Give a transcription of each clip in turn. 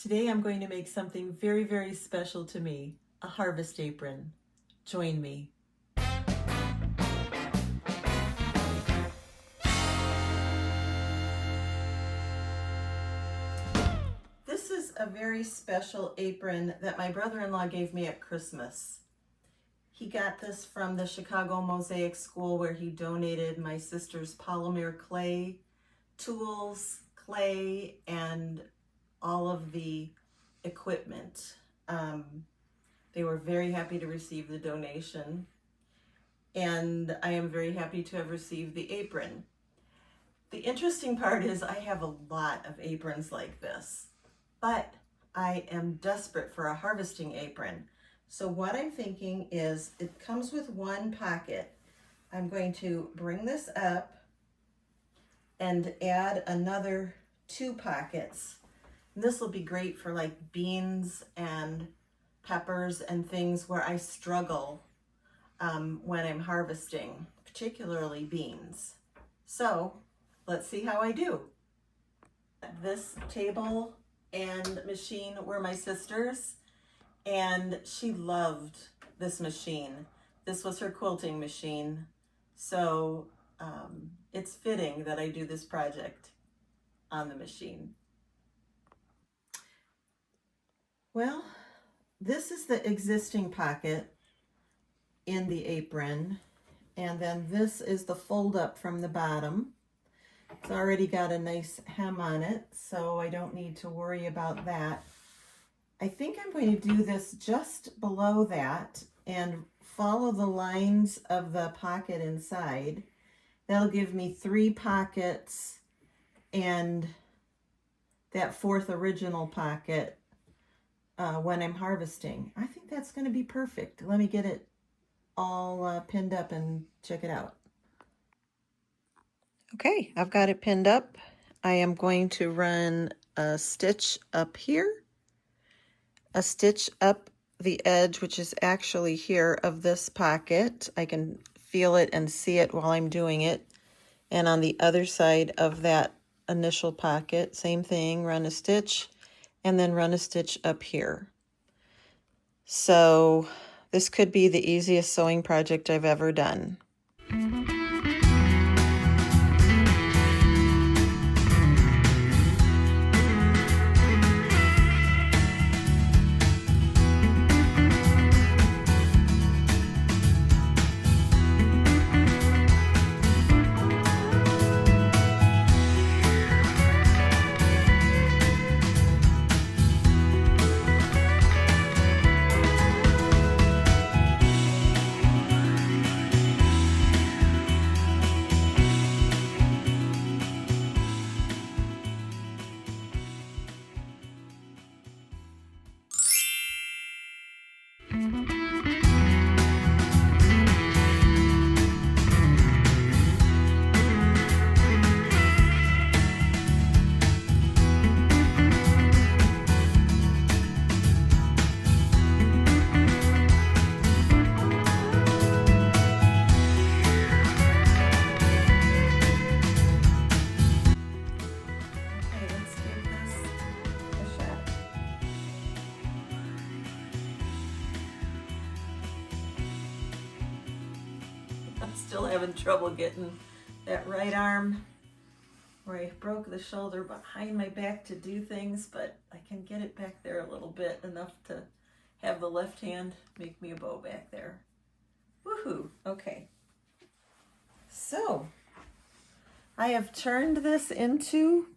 Today I'm going to make something very, very special to me, a harvest apron. Join me. This is a very special apron that my brother-in-law gave me at Christmas. He got this from the Chicago Mosaic School where he donated my sister's polymer clay, tools, clay, and all of the equipment. They were very happy to receive the donation, and I am very happy to have received the apron. The interesting part is I have a lot of aprons like this, but I am desperate for a harvesting apron. So what I'm thinking is it comes with one pocket. I'm going to bring this up and add another 2 pockets. This will be great for like beans and peppers and things where I struggle when I'm harvesting, particularly beans. So let's see how I do. This table and machine were my sister's, and she loved this machine. This was her quilting machine. So it's fitting that I do this project on the machine. Well, this is the existing pocket in the apron, and then this is the fold up from the bottom. It's already got a nice hem on it, so I don't need to worry about that. I think I'm going to do this just below that and follow the lines of the pocket inside. That'll give me 3 pockets and that 4th original pocket when I'm harvesting. I think that's going to be perfect. Let me get it all pinned up and check it out. Okay, I've got it pinned up. I am going to run a stitch up here, a stitch up the edge, which is actually here of this pocket. I can feel it and see it while I'm doing it. And on the other side of that initial pocket, same thing, run a stitch and then run a stitch up here. So this could be the easiest sewing project I've ever done. Still having trouble getting that right arm where I broke the shoulder behind my back to do things, but I can get it back there a little bit, enough to have the left hand make me a bow back there. Woohoo! Okay. So I have turned this into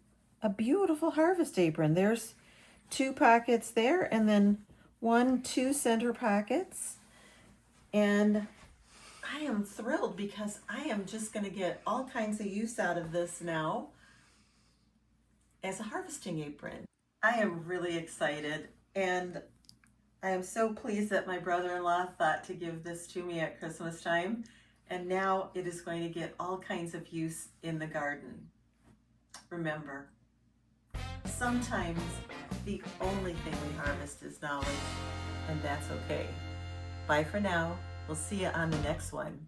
a beautiful harvest apron. There's 2 pockets there, and then 2 center pockets. And I am thrilled because I am just going to get all kinds of use out of this now as a harvesting apron. I am really excited, and I am so pleased that my brother-in-law thought to give this to me at Christmas time, and now it is going to get all kinds of use in the garden. Remember, sometimes the only thing we harvest is knowledge, and that's okay. Bye for now. We'll see you on the next one.